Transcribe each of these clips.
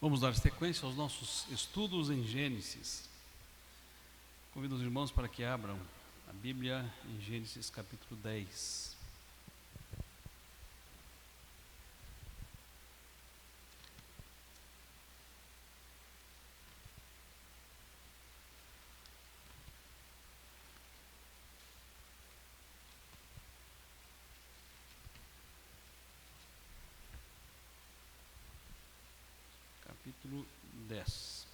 Vamos dar sequência aos nossos estudos em Gênesis. Convido os irmãos para que abram a Bíblia em Gênesis capítulo 10. Capítulo 10.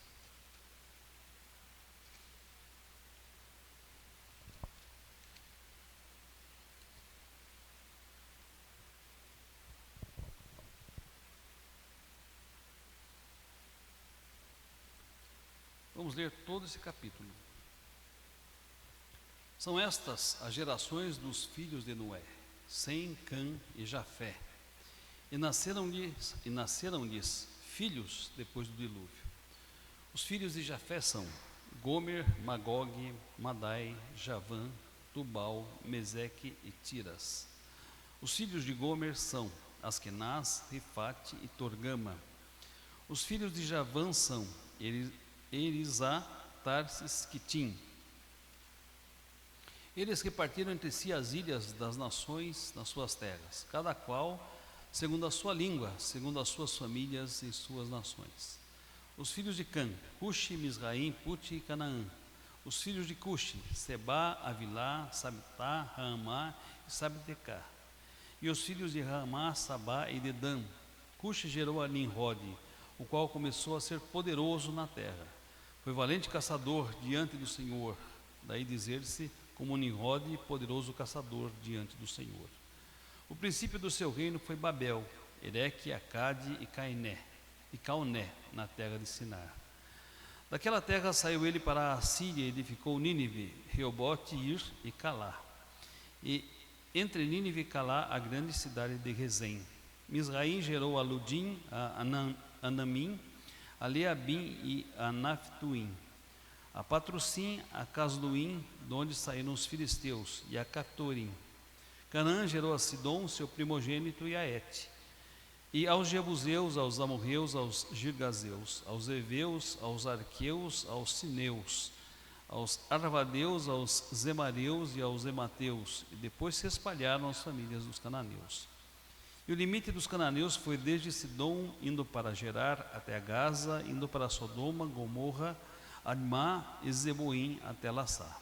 Vamos ler todo esse capítulo. São estas as gerações dos filhos de Noé, Sem, Cã e Jafé. E nasceram-lhes filhos depois do dilúvio. Os filhos de Jafé são Gomer, Magog, Madai, Javã, Tubal, Meseque e Tiras. Os filhos de Gomer são Askenaz, Rifate e Torgama. Os filhos de Javã são Erizá, Tarsis, Quitim. Eles repartiram entre si as ilhas das nações nas suas terras, cada qual segundo a sua língua, segundo as suas famílias e suas nações. Os filhos de Cã, Cuxi, Misraim, Puti e Canaã. Os filhos de Cuxi, Sebá, Avilá, Sabitá, Raamá e Sabtecá. E os filhos de Raamá, Sabá e Dedã. Cuxi gerou a Nimrod, o qual começou a ser poderoso na terra. Foi valente caçador diante do Senhor, daí dizer-se como Nimrod, poderoso caçador diante do Senhor. O princípio do seu reino foi Babel, Ereque, Acade e Cauné, na terra de Sinar. Daquela terra saiu ele para a Síria e edificou Nínive, Reobote, Ir e Calá. E entre Nínive e Calá, a grande cidade de Rezém. Misraim gerou a Ludim, a Anamim, a Leabim e a Naphtuim. A Patrocim, a Casluim, de onde saíram os filisteus, e a Catorim. Canaã gerou a Sidom, seu primogênito, e a Et. E aos Jebuseus, aos Amorreus, aos Girgazeus, aos Eveus, aos Arqueus, aos Sineus, aos Arvadeus, aos Zemareus e aos Emateus. E depois se espalharam as famílias dos cananeus. E o limite dos cananeus foi desde Sidom, indo para Gerar, até Gaza, indo para Sodoma, Gomorra, Admá e Zeboim, até Lassá.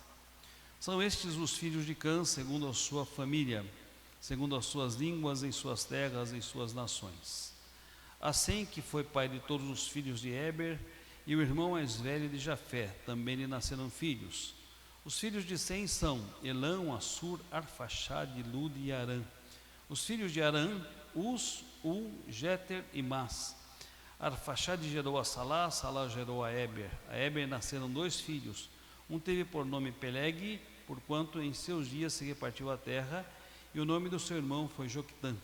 São estes os filhos de Cã, segundo a sua família, segundo as suas línguas, em suas terras, em suas nações. A Sem, que foi pai de todos os filhos de Éber, e o irmão mais velho de Jafé, também lhe nasceram filhos. Os filhos de Sem são Elão, Assur, Arfaxade, Lude e Arã. Os filhos de Arã, Uz, Jeter e Mas. Arfaxade gerou a Salá, Salá gerou a Éber. A Éber nasceram dois filhos. Um teve por nome Peleg, porquanto em seus dias se repartiu a terra, e o nome do seu irmão foi Joquitã.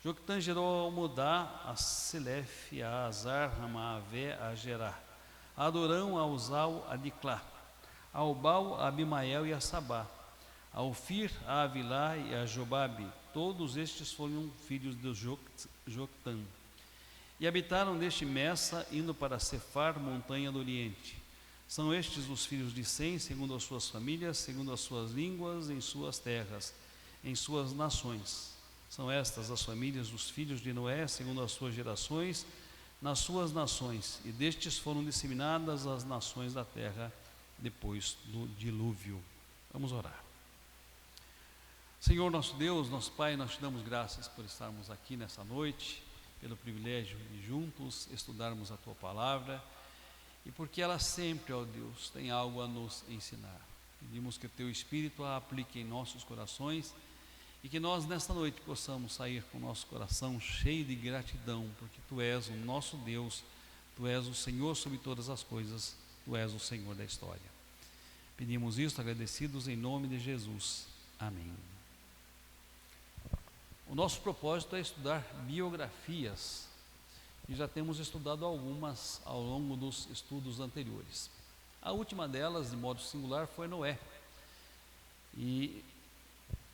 Joquitã gerou a Almodá, a Selef, a Azar, a Maavé, a Gerá, a Adorão, a Uzal, a Diclá, a Obal, a Abimael e a Sabá, a Ofir, a Avilá e a Jobabe. Todos estes foram filhos de Joquitã. E habitaram neste Messa, indo para Cefar, montanha do Oriente. São estes os filhos de Sem, segundo as suas famílias, segundo as suas línguas, em suas terras, em suas nações. São estas as famílias dos filhos de Noé, segundo as suas gerações, nas suas nações. E destes foram disseminadas as nações da terra depois do dilúvio. Vamos orar. Senhor nosso Deus, nosso Pai, nós te damos graças por estarmos aqui nessa noite, pelo privilégio de juntos estudarmos a Tua Palavra, e porque ela sempre, ó Deus, tem algo a nos ensinar. Pedimos que o Teu Espírito a aplique em nossos corações e que nós nesta noite possamos sair com o nosso coração cheio de gratidão, porque Tu és o nosso Deus, Tu és o Senhor sobre todas as coisas, Tu és o Senhor da história. Pedimos isso agradecidos em nome de Jesus. Amém. O nosso propósito é estudar biografias, e já temos estudado algumas ao longo dos estudos anteriores. A última delas, de modo singular, foi Noé. E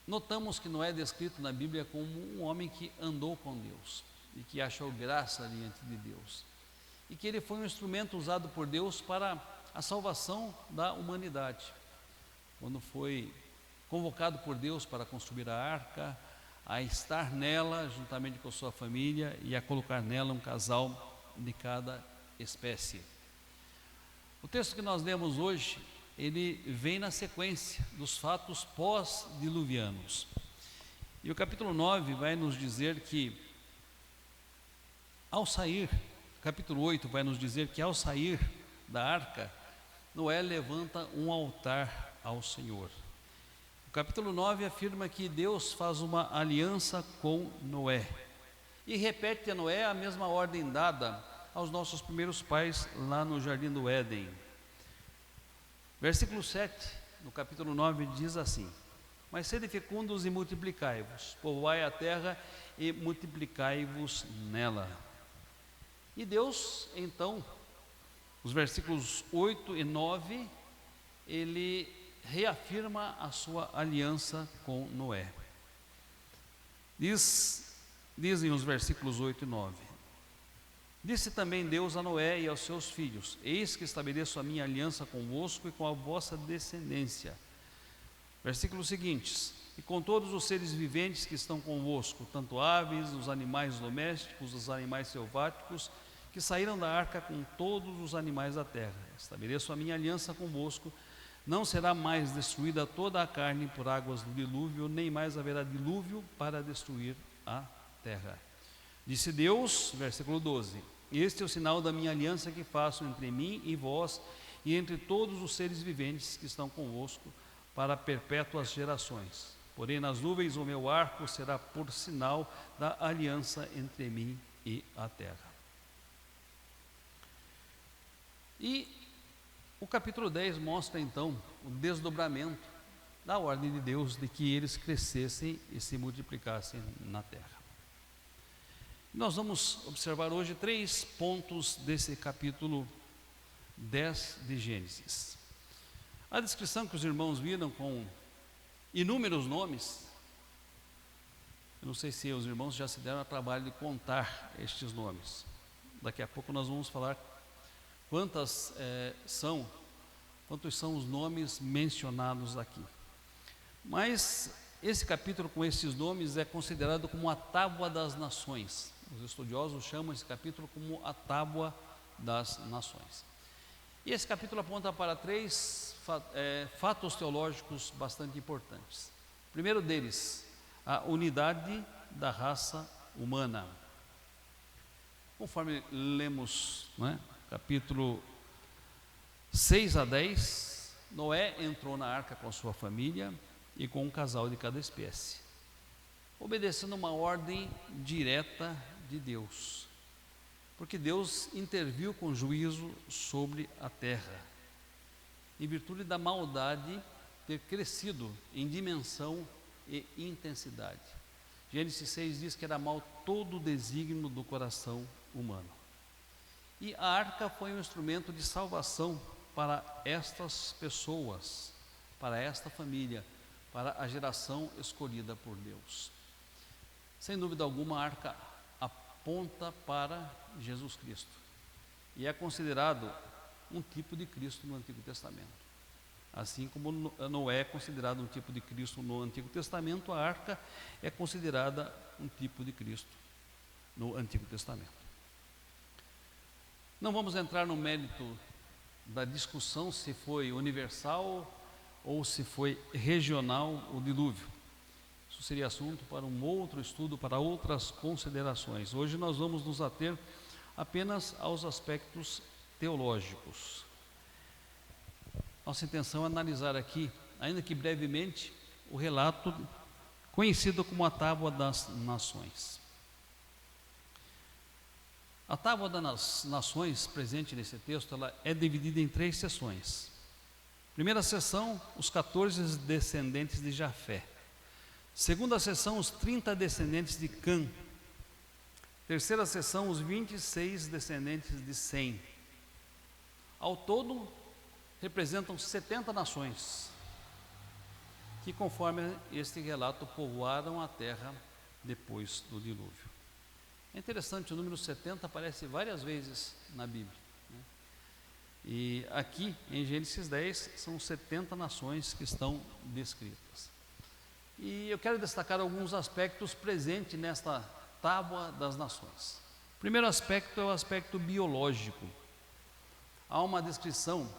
notamos que Noé é descrito na Bíblia como um homem que andou com Deus e que achou graça diante de Deus. e que ele foi um instrumento usado por Deus para a salvação da humanidade. Quando foi convocado por Deus para construir a arca, a estar nela juntamente com sua família e a colocar nela um casal de cada espécie. O texto que nós lemos hoje, ele vem na sequência dos fatos pós-diluvianos. E o capítulo 9 vai nos dizer que, ao sair, capítulo 8 vai nos dizer que ao sair da arca, Noé levanta um altar ao Senhor. O capítulo 9 afirma que Deus faz uma aliança com Noé e repete a Noé a mesma ordem dada aos nossos primeiros pais lá no Jardim do Éden. Versículo 7, no capítulo 9, diz assim: mas sede fecundos e multiplicai-vos, povoai a terra e multiplicai-vos nela. E Deus, então, os versículos 8 e 9, ele reafirma a sua aliança com Noé. Dizem os versículos 8 e 9: disse também Deus a Noé e aos seus filhos: eis que estabeleço a minha aliança convosco e com a vossa descendência. Versículos seguintes: e com todos os seres viventes que estão convosco, tanto aves, os animais domésticos, os animais selváticos, que saíram da arca, com todos os animais da terra. Estabeleço a minha aliança convosco, não será mais destruída toda a carne por águas do dilúvio, nem mais haverá dilúvio para destruir a terra. Disse Deus, versículo 12: este é o sinal da minha aliança que faço entre mim e vós, e entre todos os seres viventes que estão convosco, para perpétuas gerações. Porém nas nuvens o meu arco será por sinal da aliança entre mim e a terra. E o capítulo 10 mostra então o desdobramento da ordem de Deus de que eles crescessem e se multiplicassem na terra. Nós vamos observar hoje 3 pontos desse capítulo 10 de Gênesis. A descrição que os irmãos viram com inúmeros nomes, eu não sei se os irmãos já se deram ao trabalho de contar estes nomes. Daqui a pouco nós vamos falar quantos são os nomes mencionados aqui. Mas esse capítulo com esses nomes é considerado como a Tábua das Nações. Os estudiosos chamam esse capítulo como a Tábua das Nações. E esse capítulo aponta para 3 fatos teológicos bastante importantes. O primeiro deles, a unidade da raça humana. Conforme lemos, capítulo 6 a 10, Noé entrou na arca com a sua família e com um casal de cada espécie, obedecendo uma ordem direta de Deus, porque Deus interviu com juízo sobre a terra, em virtude da maldade ter crescido em dimensão e intensidade. Gênesis 6 diz que era mal todo o desígnio do coração humano. E a arca foi um instrumento de salvação para estas pessoas, para esta família, para a geração escolhida por Deus. Sem dúvida alguma, a arca aponta para Jesus Cristo e é considerado um tipo de Cristo no Antigo Testamento. Assim como Noé é considerado um tipo de Cristo no Antigo Testamento, a arca é considerada um tipo de Cristo no Antigo Testamento. Não vamos entrar no mérito da discussão se foi universal ou se foi regional o dilúvio. Isso seria assunto para um outro estudo, para outras considerações. Hoje nós vamos nos ater apenas aos aspectos teológicos. Nossa intenção é analisar aqui, ainda que brevemente, o relato conhecido como a Tábua das Nações. A Tábua das Nações, presente nesse texto, ela é dividida em 3 seções. Primeira seção, os 14 descendentes de Jafé. Segunda seção, os 30 descendentes de Cã. Terceira seção, os 26 descendentes de Sem. Ao todo, representam 70 nações, que conforme este relato povoaram a terra depois do dilúvio. É interessante, o número 70 aparece várias vezes na Bíblia, né? E aqui em Gênesis 10 são 70 nações que estão descritas. E eu quero destacar alguns aspectos presentes nesta tábua das nações. O primeiro aspecto é o aspecto biológico. Há uma descrição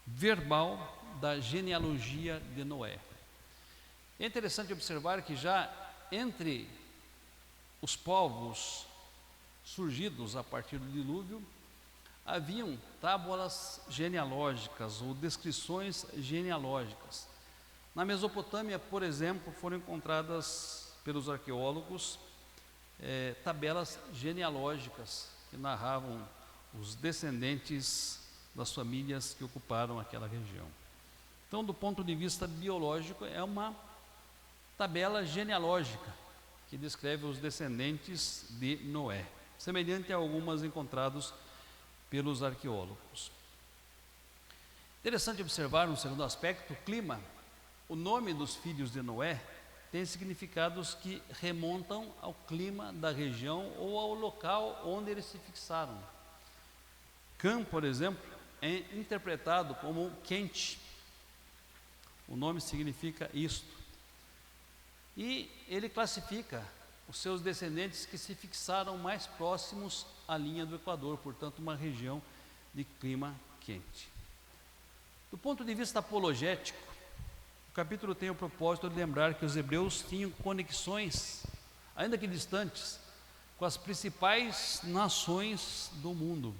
verbal da genealogia de Noé. É interessante observar que já entre os povos surgidos a partir do dilúvio, haviam tábuas genealógicas ou descrições genealógicas. Na Mesopotâmia, por exemplo, foram encontradas pelos arqueólogos tabelas genealógicas que narravam os descendentes das famílias que ocuparam aquela região. Então, do ponto de vista biológico, é uma tabela genealógica que descreve os descendentes de Noé, semelhante a algumas encontradas pelos arqueólogos. Interessante observar no segundo aspecto, o clima. O nome dos filhos de Noé tem significados que remontam ao clima da região ou ao local onde eles se fixaram. Cã, por exemplo, é interpretado como quente. O nome significa isto. E ele classifica os seus descendentes que se fixaram mais próximos à linha do Equador, portanto, uma região de clima quente. Do ponto de vista apologético, o capítulo tem o propósito de lembrar que os hebreus tinham conexões, ainda que distantes, com as principais nações do mundo.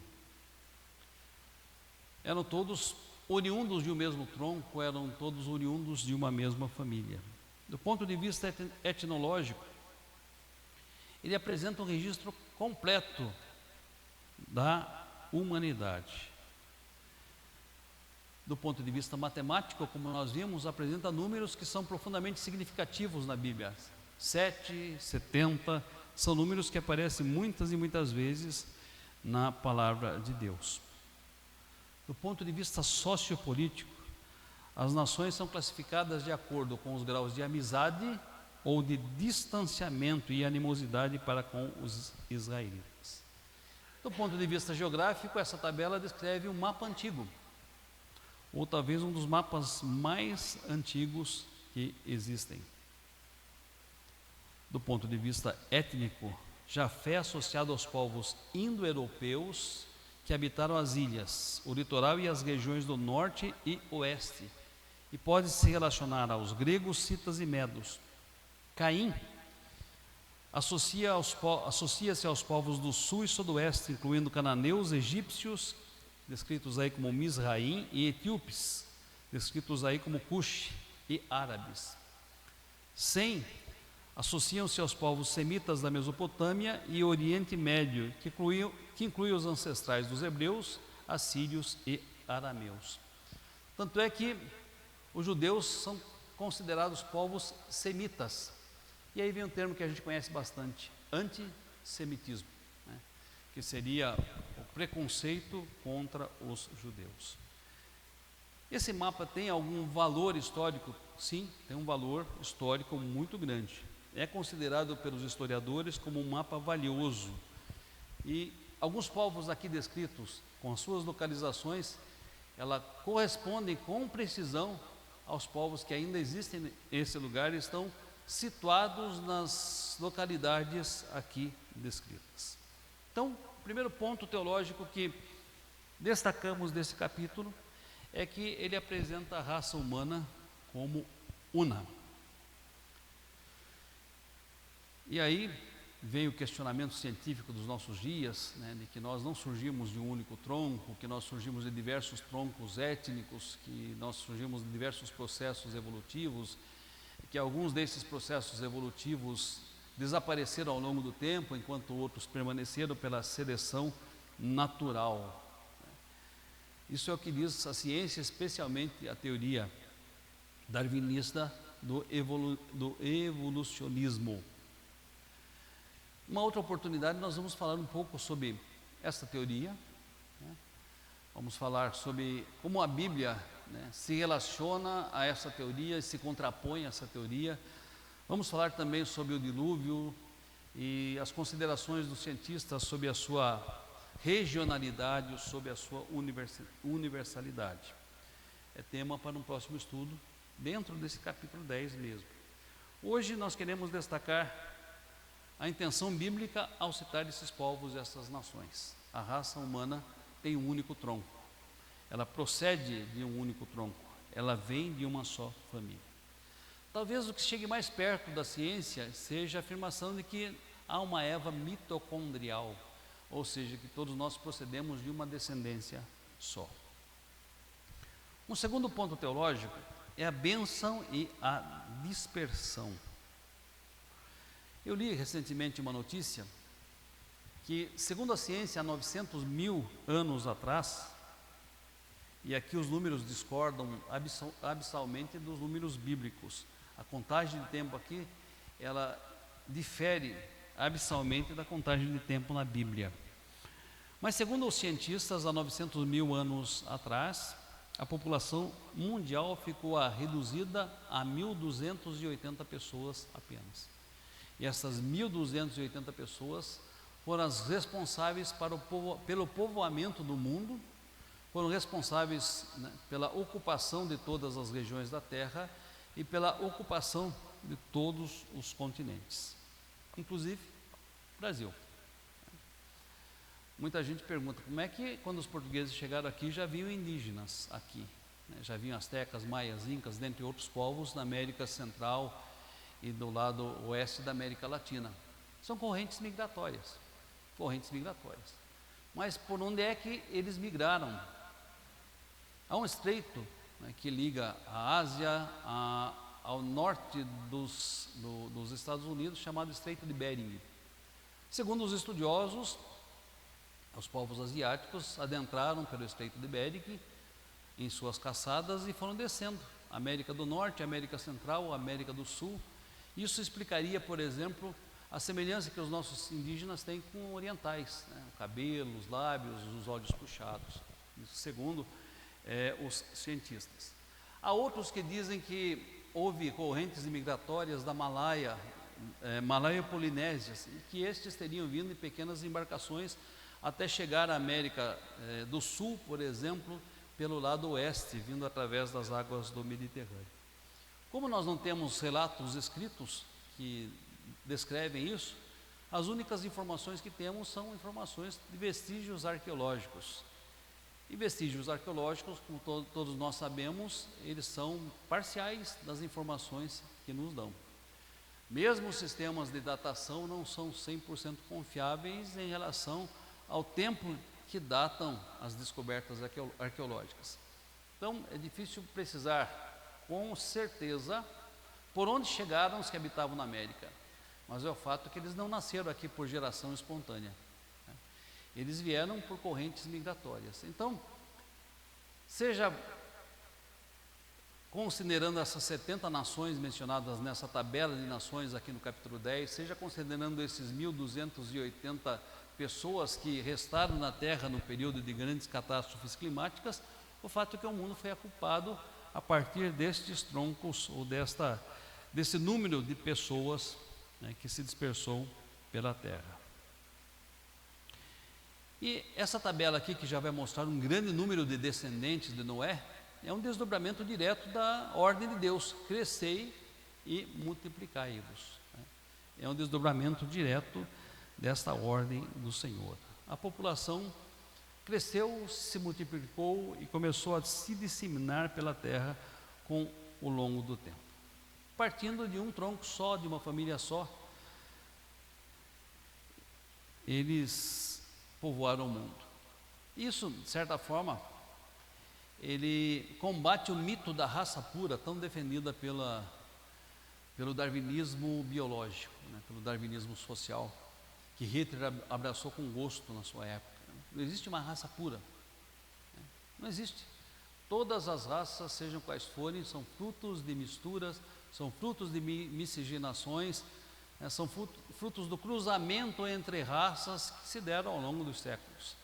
Eram todos oriundos de um mesmo tronco, eram todos oriundos de uma mesma família. Do ponto de vista etnológico, ele apresenta um registro completo da humanidade. Do ponto de vista matemático, como nós vimos, apresenta números que são profundamente significativos na Bíblia. 7, 70, são números que aparecem muitas e muitas vezes na palavra de Deus. Do ponto de vista sociopolítico, as nações são classificadas de acordo com os graus de amizade ou de distanciamento e animosidade para com os israelitas. Do ponto de vista geográfico, essa tabela descreve um mapa antigo, ou talvez um dos mapas mais antigos que existem. Do ponto de vista étnico, Jafé é associado aos povos indo-europeus que habitaram as ilhas, o litoral e as regiões do norte e oeste, e pode se relacionar aos gregos, citas e medos. Caim associa-se aos povos do sul e sudoeste, incluindo cananeus, egípcios, descritos aí como Mizraim, e etíopes, descritos aí como Cush, e árabes. Sem associam-se aos povos semitas da Mesopotâmia e Oriente Médio, que inclui os ancestrais dos hebreus, assírios e arameus. Tanto é que os judeus são considerados povos semitas. E aí vem um termo que a gente conhece bastante, antissemitismo, né? Que seria o preconceito contra os judeus. Esse mapa tem algum valor histórico? Sim, tem um valor histórico muito grande. É considerado pelos historiadores como um mapa valioso. E alguns povos aqui descritos, com as suas localizações, ela correspondem com precisão aos povos que ainda existem nesse lugar e estão situados nas localidades aqui descritas. Então, o primeiro ponto teológico que destacamos desse capítulo é que ele apresenta a raça humana como una. E aí vem o questionamento científico dos nossos dias, né, de que nós não surgimos de um único tronco, que nós surgimos de diversos troncos étnicos, que nós surgimos de diversos processos evolutivos, que alguns desses processos evolutivos desapareceram ao longo do tempo, enquanto outros permaneceram pela seleção natural. Isso é o que diz a ciência, especialmente a teoria darwinista do evolucionismo. Uma outra oportunidade, nós vamos falar um pouco sobre essa teoria, né? Vamos falar sobre como a Bíblia, né, se relaciona a essa teoria e se contrapõe a essa teoria. Vamos falar também sobre o dilúvio e as considerações dos cientistas sobre a sua regionalidade ou sobre a sua universalidade. É tema para um próximo estudo, dentro desse capítulo 10 mesmo. Hoje nós queremos destacar a intenção bíblica ao citar esses povos e essas nações. A raça humana tem um único tronco, ela procede de um único tronco, ela vem de uma só família. Talvez o que chegue mais perto da ciência seja a afirmação de que há uma Eva mitocondrial, ou seja, que todos nós procedemos de uma descendência só. Um segundo ponto teológico é a bênção e a dispersão. Eu li recentemente uma notícia que, segundo a ciência, há 900 mil anos atrás, e aqui os números discordam abissalmente dos números bíblicos. A contagem de tempo aqui, ela difere abissalmente da contagem de tempo na Bíblia. Mas segundo os cientistas, há 900 mil anos atrás, a população mundial ficou reduzida a 1.280 pessoas apenas. E essas 1.280 pessoas foram as responsáveis pelo povoamento do mundo, foram responsáveis, né, pela ocupação de todas as regiões da Terra e pela ocupação de todos os continentes, inclusive Brasil. Muita gente pergunta, como é que quando os portugueses chegaram aqui já haviam indígenas aqui, né? Já haviam astecas, maias, incas, dentre outros povos na América Central e do lado oeste da América Latina. São correntes migratórias. Mas por onde é que eles migraram? Há um estreito, né, que liga a Ásia ao norte dos Estados Unidos, chamado Estreito de Bering. Segundo os estudiosos, os povos asiáticos adentraram pelo Estreito de Bering em suas caçadas e foram descendo, América do Norte, América Central, América do Sul. Isso explicaria, por exemplo, a semelhança que os nossos indígenas têm com orientais, né? O cabelo, os lábios, os olhos puxados. Isso segundo os cientistas. Há outros que dizem que houve correntes migratórias da Malaia, Malaio-Polinésias, e que estes teriam vindo em pequenas embarcações até chegar à América do Sul, por exemplo, pelo lado oeste, vindo através das águas do Mediterrâneo. Como nós não temos relatos escritos que descrevem isso, as únicas informações que temos são informações de vestígios arqueológicos. E vestígios arqueológicos, como todos nós sabemos, eles são parciais das informações que nos dão. Mesmo os sistemas de datação não são 100% confiáveis em relação ao tempo que datam as descobertas arqueológicas. Então, é difícil precisar com certeza por onde chegaram os que habitavam na América, mas é o fato que eles não nasceram aqui por geração espontânea. Eles vieram por correntes migratórias. Então, seja considerando essas 70 nações mencionadas nessa tabela de nações aqui no capítulo 10, seja considerando esses 1.280 pessoas que restaram na Terra no período de grandes catástrofes climáticas, o fato é que o mundo foi ocupado a partir destes troncos ou desse número de pessoas, né, que se dispersou pela Terra. E essa tabela aqui, que já vai mostrar um grande número de descendentes de Noé, é um desdobramento direto da ordem de Deus: crescei e multiplicai-vos. É um desdobramento direto desta ordem do Senhor. A população cresceu, se multiplicou e começou a se disseminar pela terra com o longo do tempo. Partindo de um tronco só, de uma família só, eles povoaram o mundo. Isso, de certa forma, ele combate o mito da raça pura, tão defendida pelo darwinismo biológico, né, pelo darwinismo social, que Hitler abraçou com gosto na sua época. Não existe uma raça pura, né? Não existe. Todas as raças, sejam quais forem, são frutos de misturas, são frutos de miscigenações, né? São frutos do cruzamento entre raças que se deram ao longo dos séculos.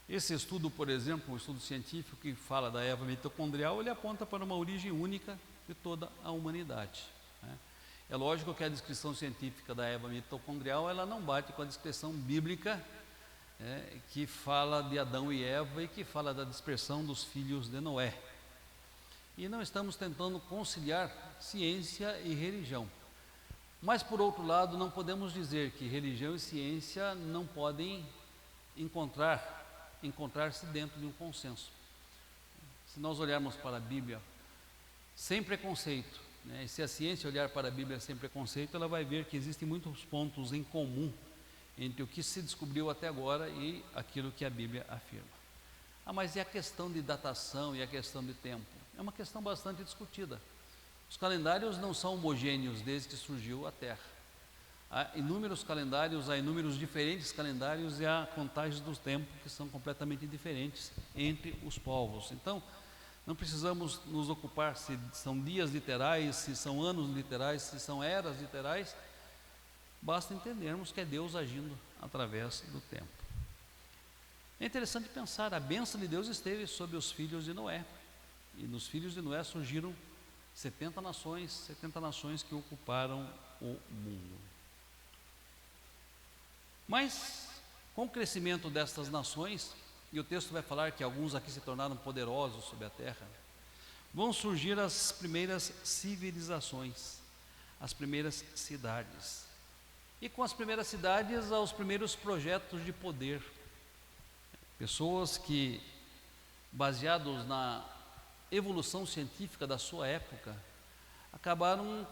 Esse estudo, por exemplo, um estudo científico que fala da Eva mitocondrial, ele aponta para uma origem única de toda a humanidade, né? É lógico que a descrição científica da Eva mitocondrial, ela não bate com a descrição bíblica, que fala de Adão e Eva e que fala da dispersão dos filhos de Noé. E não estamos tentando conciliar ciência e religião. Mas, por outro lado, não podemos dizer que religião e ciência não podem encontrar-se dentro de um consenso. Se nós olharmos para a Bíblia sem preconceito, e se a ciência olhar para a Bíblia sem preconceito, ela vai ver que existem muitos pontos em comum entre o que se descobriu até agora e aquilo que a Bíblia afirma. Mas e a questão de datação e a questão de tempo? É uma questão bastante discutida. Os calendários não são homogêneos desde que surgiu a Terra. Há inúmeros calendários, há inúmeros diferentes calendários e há contagens do tempo que são completamente diferentes entre os povos. Então, não precisamos nos ocupar se são dias literais, se são anos literais, se são eras literais. Basta entendermos que é Deus agindo através do tempo. É interessante pensar, a bênção de Deus esteve sobre os filhos de Noé. E nos filhos de Noé surgiram 70 nações que ocuparam o mundo. Mas, com o crescimento destas nações, e o texto vai falar que alguns aqui se tornaram poderosos sobre a terra, vão surgir as primeiras civilizações, as primeiras cidades. E com as primeiras cidades, há os primeiros projetos de poder. Pessoas que, baseados na evolução científica da sua época, acabaram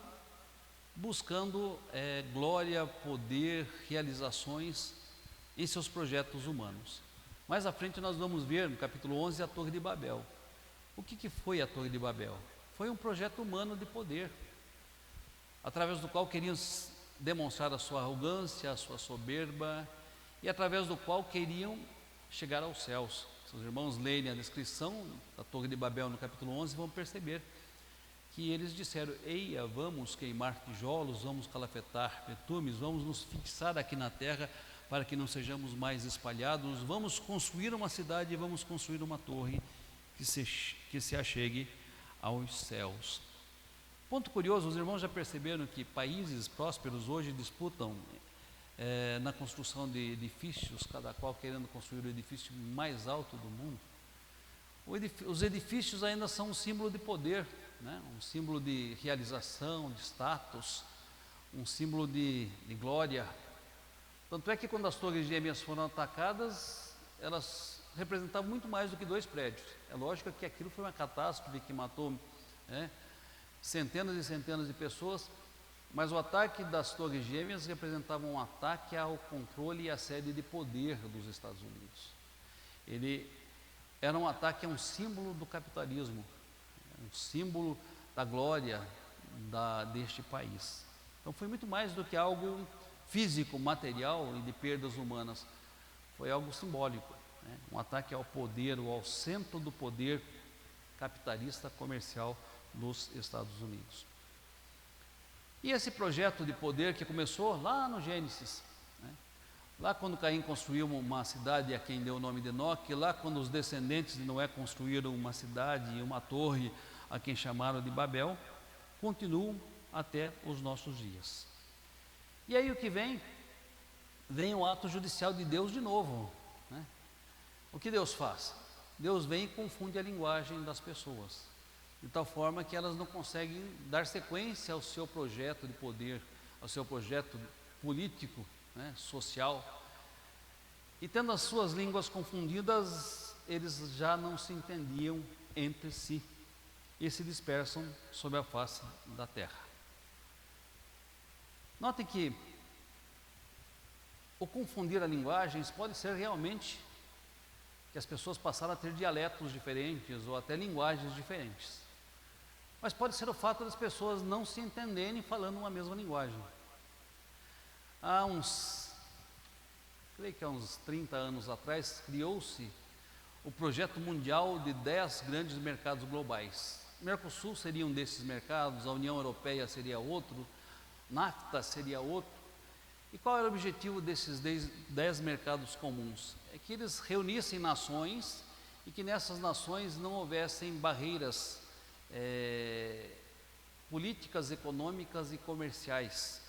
buscando glória, poder, realizações em seus projetos humanos. Mais à frente nós vamos ver, no capítulo 11, a Torre de Babel. O que foi a Torre de Babel? Foi um projeto humano de poder, através do qual queriam demonstrar a sua arrogância, a sua soberba, e através do qual queriam chegar aos céus. Se os irmãos lerem a descrição da Torre de Babel no capítulo 11, vão perceber que eles disseram: eia, vamos queimar tijolos, vamos calafetar betumes, vamos nos fixar aqui na terra para que não sejamos mais espalhados, vamos construir uma cidade e vamos construir uma torre que se achegue aos céus. Ponto curioso, os irmãos já perceberam que países prósperos hoje disputam na construção de edifícios, cada qual querendo construir o edifício mais alto do mundo. Os edifícios ainda são um símbolo de poder, um símbolo de realização, de status, um símbolo de glória. Tanto é que quando as torres gêmeas foram atacadas, elas representavam muito mais do que 2 prédios. É lógico que aquilo foi uma catástrofe que matou centenas e centenas de pessoas, mas o ataque das torres gêmeas representava um ataque ao controle e à sede de poder dos Estados Unidos. Ele era um ataque a um símbolo do capitalismo, um símbolo da glória deste país. Então foi muito mais do que algo físico, material e de perdas humanas. Foi algo simbólico, um ataque ao poder, ou ao centro do poder capitalista comercial dos Estados Unidos. E esse projeto de poder que começou lá no Gênesis, lá quando Caim construiu uma cidade a quem deu o nome de Enoque, lá quando os descendentes de Noé construíram uma cidade e uma torre a quem chamaram de Babel, continuam até os nossos dias. E aí o que vem? Vem o ato judicial de Deus de novo. O que Deus faz? Deus vem e confunde a linguagem das pessoas, de tal forma que elas não conseguem dar sequência ao seu projeto de poder, ao seu projeto político, social. E tendo as suas línguas confundidas, eles já não se entendiam entre si e se dispersam sobre a face da terra. Notem que o confundir a linguagens pode ser realmente que as pessoas passaram a ter dialetos diferentes ou até linguagens diferentes. Mas pode ser o fato das pessoas não se entenderem falando uma mesma linguagem. Creio que há uns 30 anos atrás, criou-se o projeto mundial de 10 grandes mercados globais. O Mercosul seria um desses mercados, a União Europeia seria outro, NAFTA seria outro. E qual era o objetivo desses 10 mercados comuns? É que eles reunissem nações e que nessas nações não houvessem barreiras políticas econômicas e comerciais,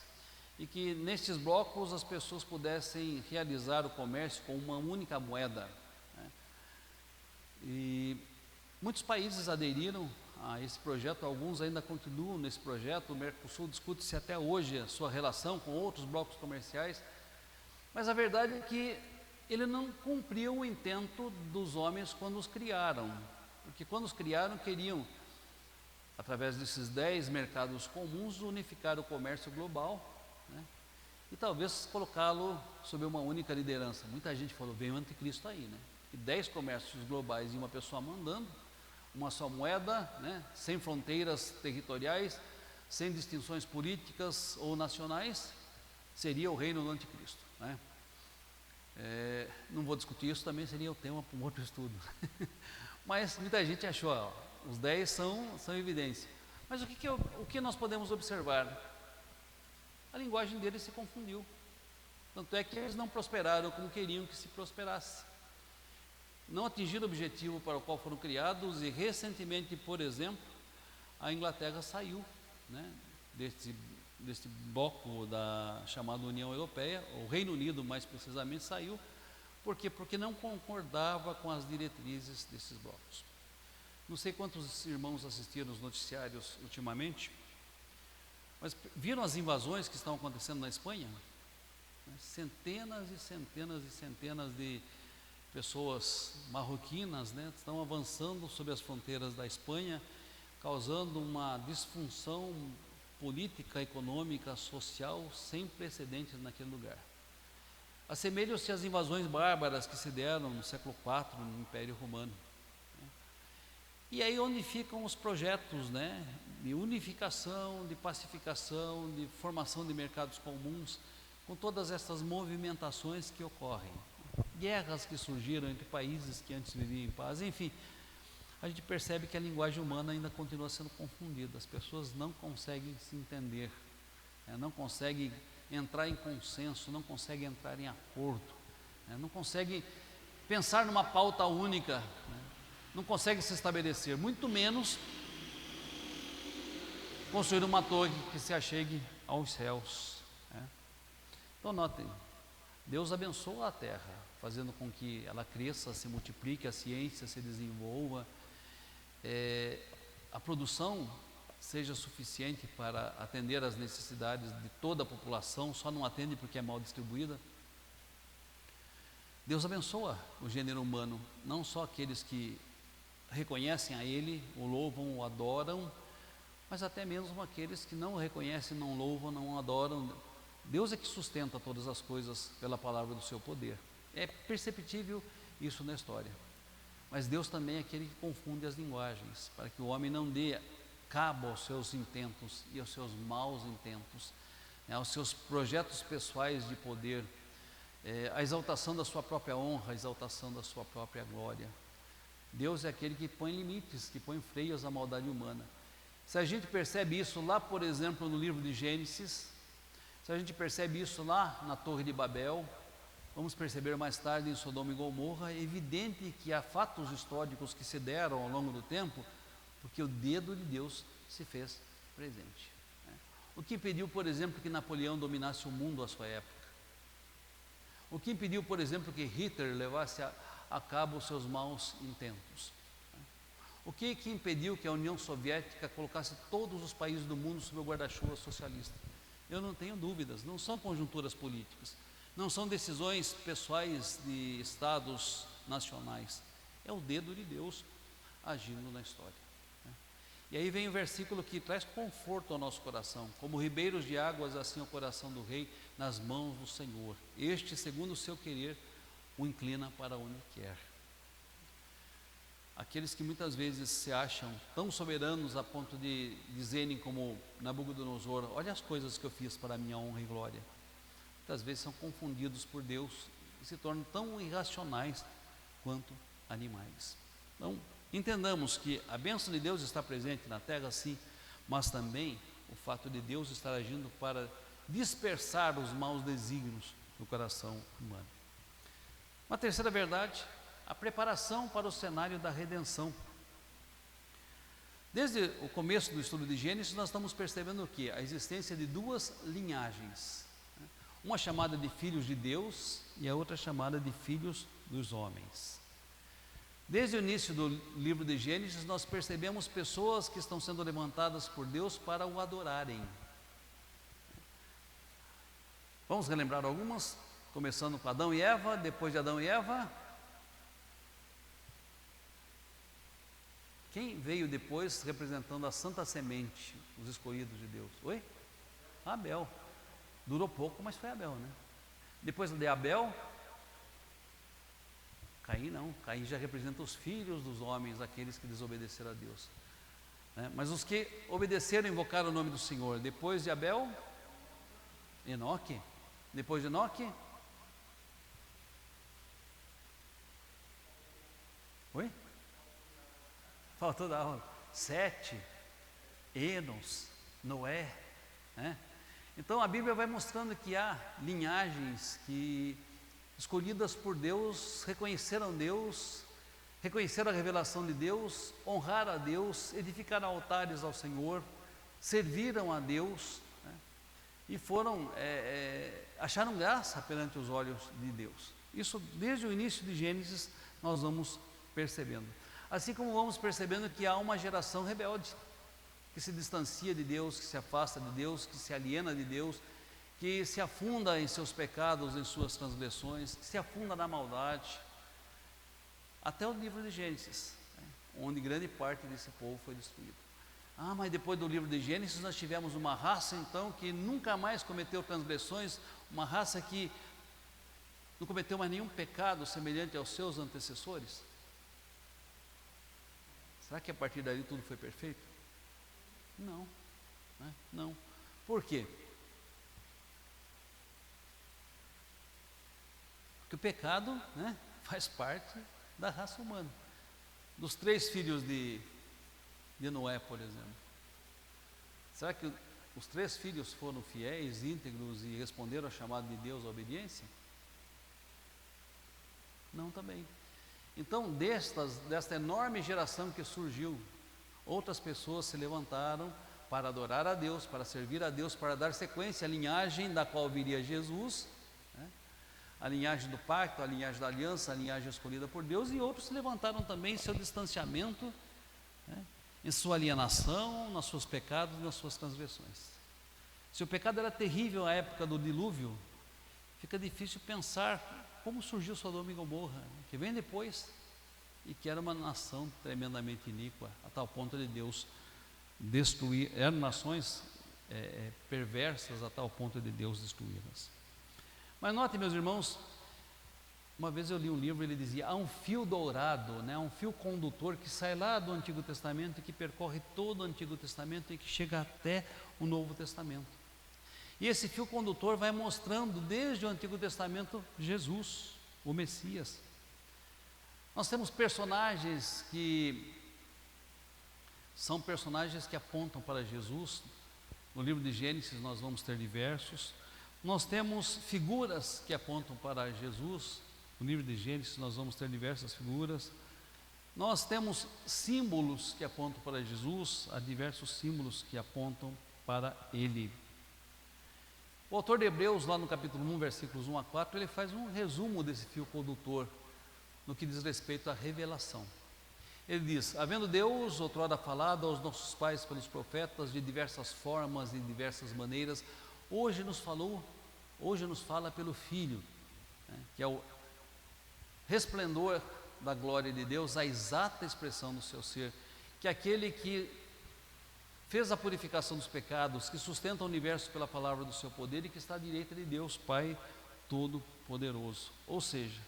e que nestes blocos as pessoas pudessem realizar o comércio com uma única moeda, né? E muitos países aderiram a esse projeto, alguns ainda continuam nesse projeto. O Mercosul discute-se até hoje a sua relação com outros blocos comerciais, mas a verdade é que ele não cumpriu o intento dos homens quando os criaram, porque quando os criaram queriam, através desses 10 mercados comuns, unificar o comércio global, né? E talvez colocá-lo sob uma única liderança. Muita gente falou, vem o anticristo aí, né? E 10 comércios globais e uma pessoa mandando, uma só moeda, né? Sem fronteiras territoriais, sem distinções políticas ou nacionais, seria o reino do anticristo, né? Não vou discutir isso, também seria o tema para um outro estudo. Mas muita gente achou, ó, os 10 são evidência. Mas o que nós podemos observar? A linguagem deles se confundiu. Tanto é que eles não prosperaram como queriam que se prosperasse. Não atingiram o objetivo para o qual foram criados, e recentemente, por exemplo, a Inglaterra saiu, né, deste bloco da chamada União Europeia. O Reino Unido, mais precisamente, saiu. Por quê? Porque não concordava com as diretrizes desses blocos. Não sei quantos irmãos assistiram os noticiários ultimamente, mas viram as invasões que estão acontecendo na Espanha? Centenas e centenas e centenas de pessoas marroquinas, né, estão avançando sobre as fronteiras da Espanha, causando uma disfunção política, econômica, social sem precedentes naquele lugar. Assemelham-se às invasões bárbaras que se deram no século IV no Império Romano, né? E aí onde ficam os projetos, né, de unificação, de pacificação, de formação de mercados comuns, com todas essas movimentações que ocorrem, guerras que surgiram entre países que antes viviam em paz, enfim. A gente percebe que a linguagem humana ainda continua sendo confundida. As pessoas não conseguem se entender, né, não conseguem entrar em consenso, não conseguem entrar em acordo, né, não conseguem pensar numa pauta única, né, não conseguem se estabelecer, muito menos construir uma torre que se achegue aos céus, né? Então notem, Deus abençoa a terra, fazendo com que ela cresça, se multiplique, a ciência se desenvolva, a produção seja suficiente para atender às necessidades de toda a população, só não atende porque é mal distribuída. Deus abençoa o gênero humano, não só aqueles que reconhecem a Ele, o louvam, o adoram, mas até mesmo aqueles que não o reconhecem, não louvam, não o adoram. Deus é que sustenta todas as coisas pela palavra do seu poder. É perceptível isso na história. Mas Deus também é aquele que confunde as linguagens, para que o homem não dê cabo aos seus intentos e aos seus maus intentos, né, aos seus projetos pessoais de poder, a exaltação da sua própria honra, a exaltação da sua própria glória. Deus é aquele que põe limites, que põe freios à maldade humana. Se a gente percebe isso lá, por exemplo, no livro de Gênesis, se a gente percebe isso lá na Torre de Babel, vamos perceber mais tarde em Sodoma e Gomorra. É evidente que há fatos históricos que se deram ao longo do tempo, porque o dedo de Deus se fez presente, né? O que impediu, por exemplo, que Napoleão dominasse o mundo à sua época? O que impediu, por exemplo, que Hitler levasse a cabo os seus maus intentos? O que impediu que a União Soviética colocasse todos os países do mundo sob o guarda-chuva socialista? Eu não tenho dúvidas, não são conjunturas políticas, não são decisões pessoais de estados nacionais, é o dedo de Deus agindo na história, né? E aí vem o versículo que traz conforto ao nosso coração: como ribeiros de águas, assim é o coração do rei nas mãos do Senhor, este, segundo o seu querer, o inclina para onde quer. Aqueles que muitas vezes se acham tão soberanos a ponto de dizerem como Nabucodonosor: olha as coisas que eu fiz para a minha honra e glória, muitas vezes são confundidos por Deus e se tornam tão irracionais quanto animais. Então, entendamos que a bênção de Deus está presente na terra, sim, mas também o fato de Deus estar agindo para dispersar os maus desígnios do coração humano. Uma terceira verdade: a preparação para o cenário da redenção. Desde o começo do estudo de Gênesis, nós estamos percebendo o quê? A existência de duas linhagens, né? Uma chamada de filhos de Deus e a outra chamada de filhos dos homens. Desde o início do livro de Gênesis, nós percebemos pessoas que estão sendo levantadas por Deus para o adorarem. Vamos relembrar algumas, começando com Adão e Eva. Depois de Adão e Eva, quem veio depois representando a santa semente, os escolhidos de Deus? Oi? Abel. Durou pouco, mas foi Abel, né? Depois de Abel, Caim não. Caim já representa os filhos dos homens, aqueles que desobedeceram a Deus, né? Mas os que obedeceram e invocaram o nome do Senhor. Depois de Abel, Enoque. Depois de Enoque, oi? Faltou da aula. Sete, Enos, Noé, né? Então a Bíblia vai mostrando que há linhagens que, escolhidas por Deus, reconheceram a revelação de Deus, honraram a Deus, edificaram altares ao Senhor, serviram a Deus, né? E foram, acharam graça perante os olhos de Deus. Isso desde o início de Gênesis nós vamos percebendo. Assim como vamos percebendo que há uma geração rebelde, que se distancia de Deus, que se afasta de Deus, que se aliena de Deus, que se afunda em seus pecados, em suas transgressões, que se afunda na maldade, até o livro de Gênesis, né, onde grande parte desse povo foi destruído. Mas depois do livro de Gênesis nós tivemos uma raça então que nunca mais cometeu transgressões, uma raça que não cometeu mais nenhum pecado semelhante aos seus antecessores. Será que a partir dali tudo foi perfeito? Não, né? Não. Por quê? Porque o pecado, né, faz parte da raça humana. Dos 3 filhos de Noé, por exemplo, será que os 3 filhos foram fiéis, íntegros e responderam ao chamado de Deus à obediência? Não também. Então, desta enorme geração que surgiu, outras pessoas se levantaram para adorar a Deus, para servir a Deus, para dar sequência à linhagem da qual viria Jesus, né? A linhagem do pacto, a linhagem da aliança, a linhagem escolhida por Deus, e outros se levantaram também em seu distanciamento, né? Em sua alienação, nos seus pecados, nas suas transgressões. Se o pecado era terrível à época do dilúvio, fica difícil pensar como surgiu Sodoma e Gomorra, que vem depois, e que era uma nação tremendamente iníqua, a tal ponto de Deus destruir, eram nações perversas a tal ponto de Deus destruí-las. Mas note, meus irmãos, uma vez eu li um livro, ele dizia, há um fio dourado, né, um fio condutor que sai lá do Antigo Testamento e que percorre todo o Antigo Testamento e que chega até o Novo Testamento. E esse fio condutor vai mostrando desde o Antigo Testamento Jesus, o Messias. Nós temos personagens que são personagens que apontam para Jesus. No livro de Gênesis nós vamos ter diversos. Nós temos figuras que apontam para Jesus. No livro de Gênesis nós vamos ter diversas figuras. Nós temos símbolos que apontam para Jesus, há diversos símbolos que apontam para Ele. O autor de Hebreus, lá no capítulo 1, versículos 1 a 4, ele faz um resumo desse fio condutor no que diz respeito à revelação. Ele diz, havendo Deus outrora falado aos nossos pais pelos profetas de diversas formas e de diversas maneiras, hoje nos fala pelo Filho, né, que é o resplendor da glória de Deus, a exata expressão do seu ser, que é aquele que fez a purificação dos pecados, que sustenta o universo pela palavra do seu poder e que está à direita de Deus, Pai Todo-Poderoso. Ou seja,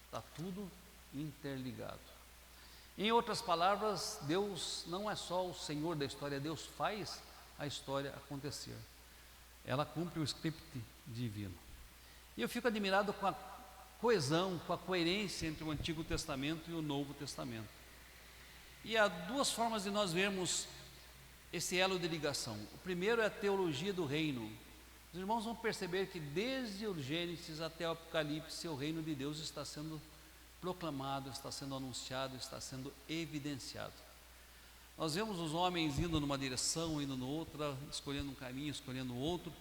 está tudo interligado. Em outras palavras, Deus não é só o Senhor da história, Deus faz a história acontecer. Ela cumpre o script divino. E eu fico admirado com a coesão, com a coerência entre o Antigo Testamento e o Novo Testamento. E há 2 formas de nós vermos esse elo de ligação. O primeiro é a teologia do reino. Os irmãos vão perceber que desde o Gênesis até o Apocalipse, o reino de Deus está sendo proclamado, está sendo anunciado, está sendo evidenciado. Nós vemos os homens indo numa direção, indo noutra, escolhendo um caminho, escolhendo outro,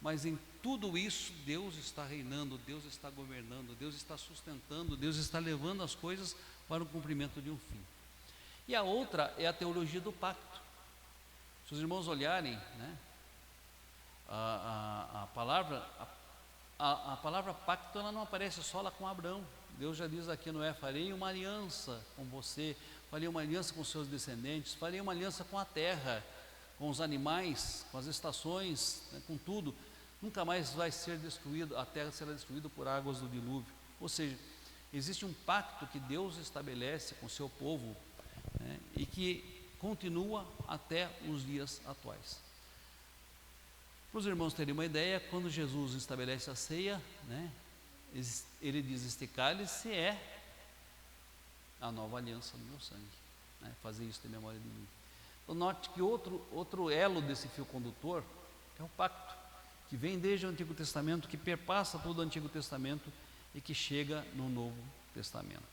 mas em tudo isso Deus está reinando, Deus está governando, Deus está sustentando, Deus está levando as coisas para o cumprimento de um fim. E a outra é a teologia do pacto. Se os irmãos olharem, né, a palavra pacto, ela não aparece só lá com Abraão. Deus já diz aqui, Noé: farei uma aliança com você, farei uma aliança com seus descendentes, farei uma aliança com a terra, com os animais, com as estações, né, com tudo. Nunca mais vai ser destruído, a terra será destruída por águas do dilúvio. Ou seja, existe um pacto que Deus estabelece com o seu povo, né, e que continua até os dias atuais. Para os irmãos terem uma ideia, quando Jesus estabelece a ceia, né, ele diz: este cálice é a nova aliança do meu sangue, né, fazer isso em memória de mim. Então note que outro elo desse fio condutor é o pacto, que vem desde o Antigo Testamento, que perpassa todo o Antigo Testamento e que chega no Novo Testamento.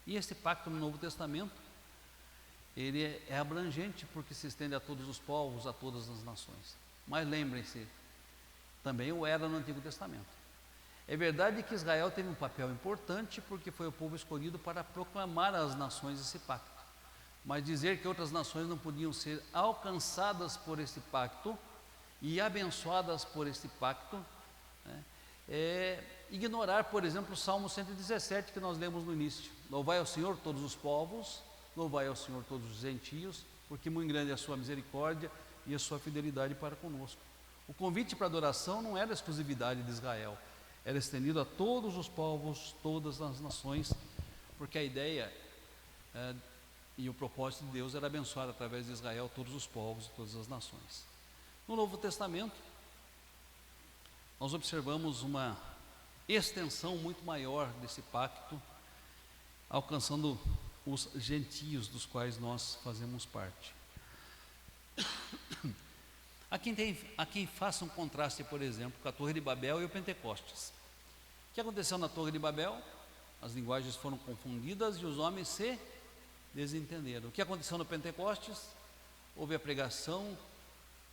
E esse pacto no Novo Testamento, ele é abrangente, porque se estende a todos os povos, a todas as nações. Mas lembrem-se, também o era no Antigo Testamento. É verdade que Israel teve um papel importante, porque foi o povo escolhido para proclamar às nações esse pacto. Mas dizer que outras nações não podiam ser alcançadas por esse pacto e abençoadas por esse pacto, né, é ignorar, por exemplo, o Salmo 117 que nós lemos no início: louvai ao Senhor todos os povos, louvai ao Senhor todos os gentios, porque muito grande é a sua misericórdia e a sua fidelidade para conosco. O convite para adoração não era exclusividade de Israel, era estendido a todos os povos, todas as nações, porque a ideia e o propósito de Deus era abençoar através de Israel todos os povos e todas as nações. No Novo Testamento, nós observamos uma extensão muito maior desse pacto, alcançando os gentios, dos quais nós fazemos parte. Há quem faça um contraste, por exemplo, com a Torre de Babel e o Pentecostes. O que aconteceu na Torre de Babel? As linguagens foram confundidas e os homens se desentenderam. O que aconteceu no Pentecostes? Houve a pregação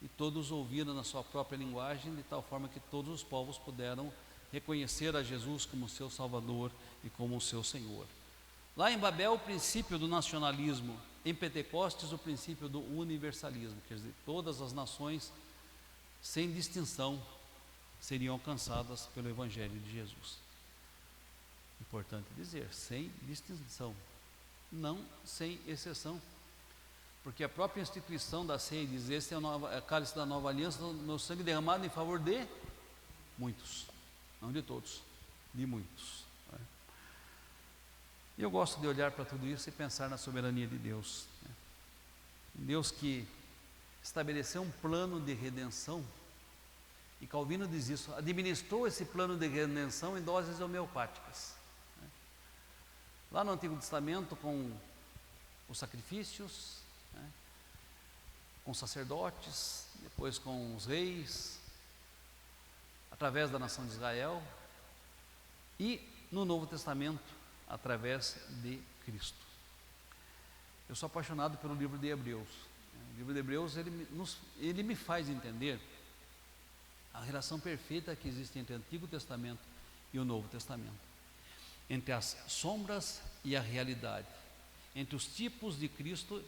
e todos ouviram na sua própria linguagem, de tal forma que todos os povos puderam reconhecer a Jesus como seu Salvador e como o seu Senhor. Lá em Babel, o princípio do nacionalismo; em Pentecostes, o princípio do universalismo, quer dizer, todas as nações, sem distinção, seriam alcançadas pelo Evangelho de Jesus. Importante dizer, sem distinção, não sem exceção, porque a própria instituição da ceia diz: este é o cálice da nova aliança, meu sangue derramado em favor de muitos, não de todos, de muitos. E eu gosto de olhar para tudo isso e pensar na soberania de Deus, né? Deus que estabeleceu um plano de redenção, e Calvino diz isso: administrou esse plano de redenção em doses homeopáticas, né? Lá no Antigo Testamento, com os sacrifícios, né, com os sacerdotes, depois com os reis, através da nação de Israel, e no Novo Testamento, através de Cristo. Eu sou apaixonado pelo livro de Hebreus. O livro de Hebreus, ele me faz entender a relação perfeita que existe entre o Antigo Testamento e o Novo Testamento, entre as sombras e a realidade, entre os tipos de Cristo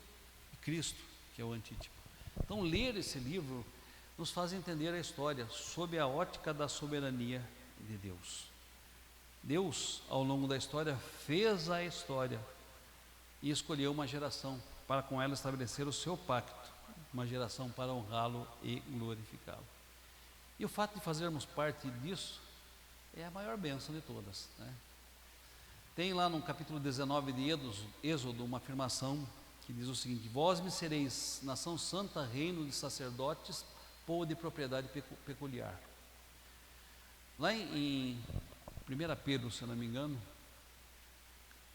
e Cristo, que é o antítipo. Então, ler esse livro nos faz entender a história sob a ótica da soberania de Deus. Deus, ao longo da história, fez a história e escolheu uma geração para com ela estabelecer o seu pacto, uma geração para honrá-lo e glorificá-lo. E o fato de fazermos parte disso é a maior bênção de todas, né? Tem lá no capítulo 19 de Êxodo uma afirmação que diz o seguinte: vós me sereis nação santa, reino de sacerdotes, povo de propriedade peculiar. Lá em 1 Pedro, se eu não me engano,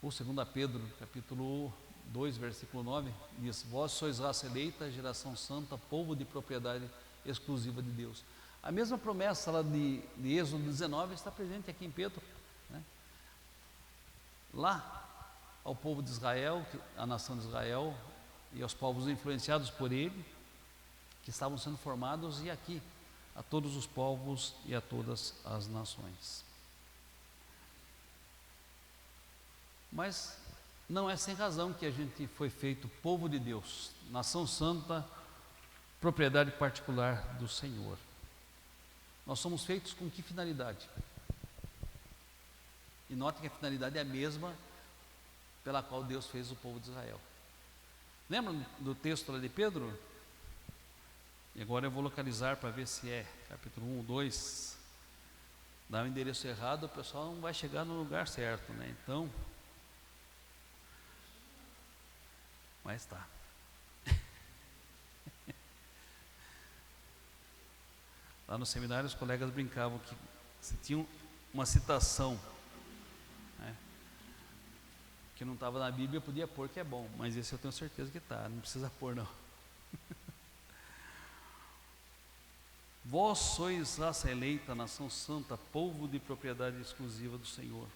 ou 2 Pedro, capítulo 2, versículo 9, diz: vós sois raça eleita, geração santa, povo de propriedade exclusiva de Deus. A mesma promessa lá de Êxodo 19 está presente aqui em Pedro, né? Lá, ao povo de Israel, à nação de Israel e aos povos influenciados por ele, que estavam sendo formados, e aqui a todos os povos e a todas as nações. Mas não é sem razão que a gente foi feito povo de Deus, nação santa, propriedade particular do Senhor. Nós somos feitos com que finalidade? E note que a finalidade é a mesma pela qual Deus fez o povo de Israel. Lembra do texto lá de Pedro? E agora eu vou localizar para ver se é capítulo 1 ou 2. Dá o endereço errado, o pessoal não vai chegar no lugar certo, né? Então, mas tá. Lá no seminário os colegas brincavam que se tinha uma citação, né, que não estava na Bíblia, podia pôr que é bom, mas esse eu tenho certeza que está, não precisa pôr não. Vós sois raça eleita, nação santa, povo de propriedade exclusiva do Senhor.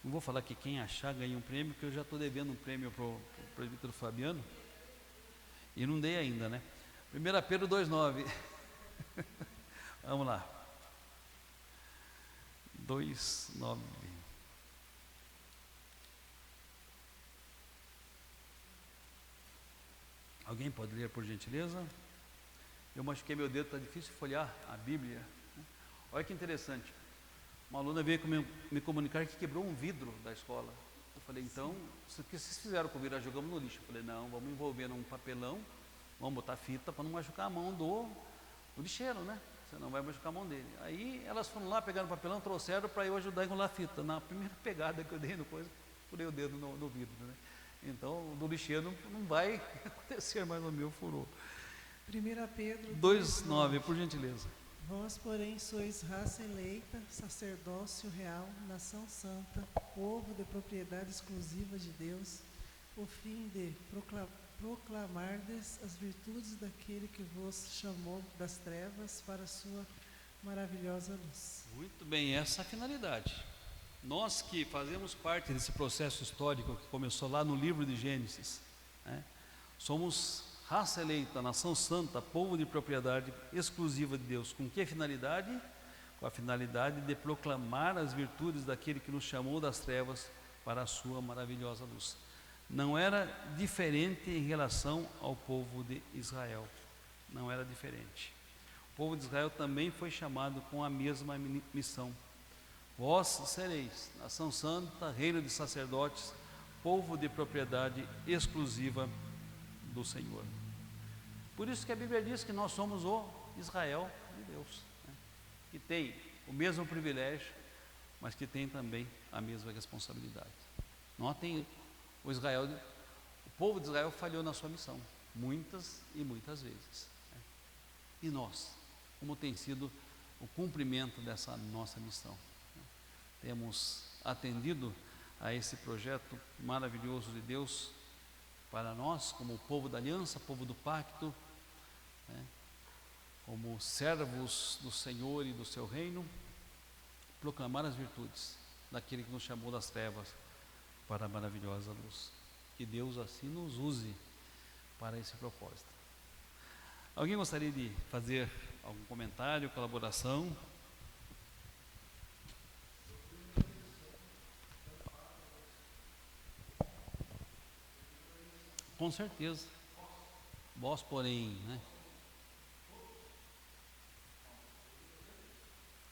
Não vou falar que quem achar ganha um prêmio, porque eu já estou devendo um prêmio para o presbítero Fabiano, e não dei ainda, né? 1 Pedro 2,9. Vamos lá. 2,9. Alguém pode ler, por gentileza? Eu machuquei meu dedo, está difícil folhear a Bíblia. Olha que interessante. Uma aluna veio me comunicar que quebrou um vidro da escola. Eu falei, então, o que vocês fizeram com o vidro? Jogamos no lixo. Eu falei, não, vamos envolver num papelão, vamos botar fita para não machucar a mão do lixeiro, né? Senão vai machucar a mão dele. Aí elas foram lá, pegaram o papelão, trouxeram para eu ajudar a enrolar a fita. Na primeira pegada que eu dei no coisa, furei o dedo no vidro, né? Então, do lixeiro não vai acontecer, mas o meu furou. 1 Pedro 2,9, por gentileza. Vós, porém, sois raça eleita, sacerdócio real, nação santa, povo de propriedade exclusiva de Deus, o fim de proclamardes as virtudes daquele que vos chamou das trevas para a sua maravilhosa luz. Muito bem, essa é a finalidade. Nós que fazemos parte desse processo histórico que começou lá no livro de Gênesis, né, somos raça eleita, nação santa, povo de propriedade exclusiva de Deus. Com que finalidade? Com a finalidade de proclamar as virtudes daquele que nos chamou das trevas para a sua maravilhosa luz. Não era diferente em relação ao povo de Israel. Não era diferente. O povo de Israel também foi chamado com a mesma missão. Vós sereis nação santa, reino de sacerdotes, povo de propriedade exclusiva do Senhor. Por isso que a Bíblia diz que nós somos o Israel de Deus, né? Que tem o mesmo privilégio, mas que tem também a mesma responsabilidade. Notem, o povo de Israel falhou na sua missão, muitas e muitas vezes, né? E nós, como tem sido o cumprimento dessa nossa missão? Temos atendido a esse projeto maravilhoso de Deus para nós, como povo da aliança, povo do pacto, né, como servos do Senhor e do seu reino, proclamar as virtudes daquele que nos chamou das trevas para a maravilhosa luz. Que Deus assim nos use para esse propósito. Alguém gostaria de fazer algum comentário, colaboração? Com certeza. Vós, porém, né?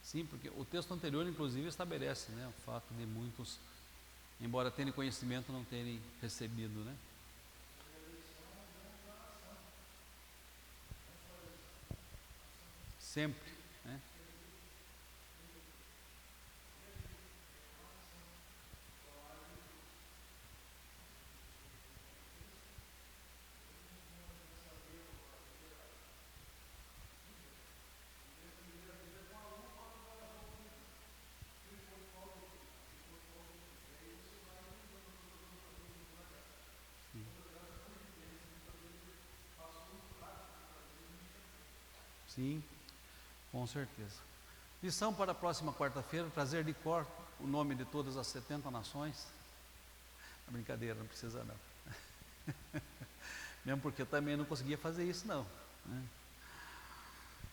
Sim, porque o texto anterior, inclusive, estabelece, né, o fato de muitos, embora tenham conhecimento, não terem recebido, né? Sempre, né? Sim, com certeza. Lição para a próxima quarta-feira, trazer de cor o nome de todas as 70 nações. É brincadeira, não precisa não. Mesmo porque eu também não conseguia fazer isso não, né?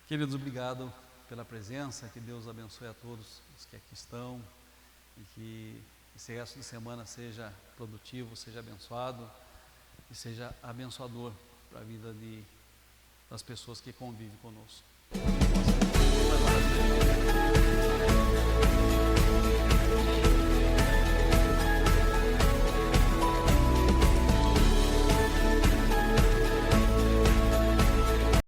Queridos, obrigado pela presença, que Deus abençoe a todos os que aqui estão e que esse resto de semana seja produtivo, seja abençoado e seja abençoador para a vida das pessoas que convivem conosco.